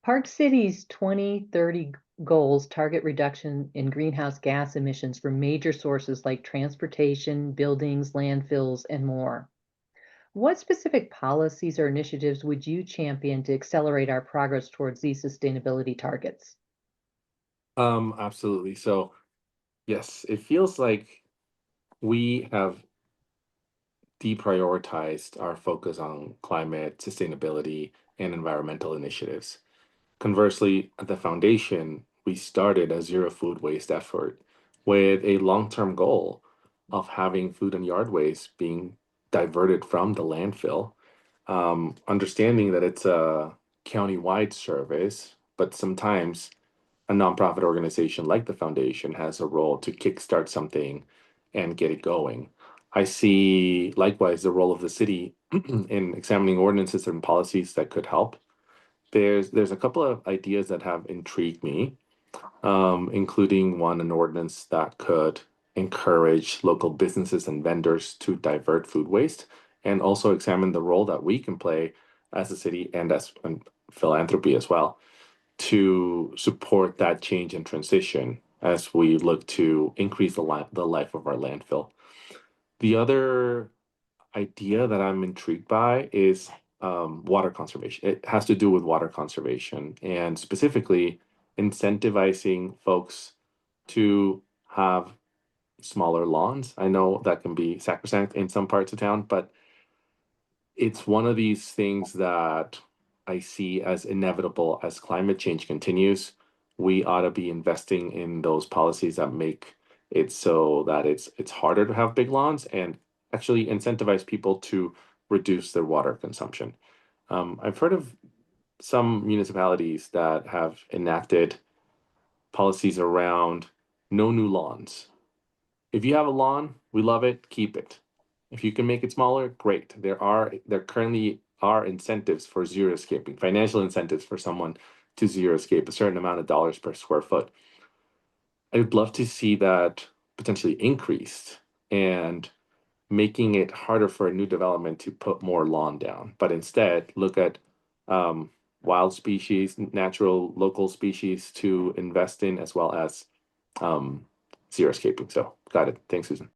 Park City's 2030 goals target reduction in greenhouse gas emissions from major sources like transportation, buildings, landfills, and more. What specific policies or initiatives would you champion to accelerate our progress towards these sustainability targets? Absolutely. So, yes, it feels like we have deprioritized our focus on climate, sustainability, and environmental initiatives. Conversely, at the foundation, we started a zero food waste effort with a long term goal of having food and yard waste being diverted from the landfill. Understanding that it's a county-wide service, but sometimes a nonprofit organization like the foundation has a role to kickstart something and get it going. I see likewise the role of the city in examining ordinances and policies that could help. There's a couple of ideas that have intrigued me, including an ordinance that could encourage local businesses and vendors to divert food waste, and also examine the role that we can play as a city and as philanthropy as well to support that change and transition as we look to increase the life of our landfill. The other idea that I'm intrigued by is water conservation. It has to do with water conservation and specifically incentivizing folks to have smaller lawns. I know that can be sacrosanct in some parts of town, but it's one of these things that I see as inevitable as climate change continues. We ought to be investing in those policies that make it so that it's harder to have big lawns and actually incentivize people to reduce their water consumption. I've heard of some municipalities that have enacted policies around no new lawns. If you have a lawn, we love it, keep it. If you can make it smaller, great. There currently are incentives for zero escaping, financial incentives for someone to zero escape a certain amount of dollars per square foot. I would love to see that potentially increased and making it harder for a new development to put more lawn down, but instead look at um, wild species, natural local species to invest in, as well as um, zero escaping. So, got it. Thanks, Susan.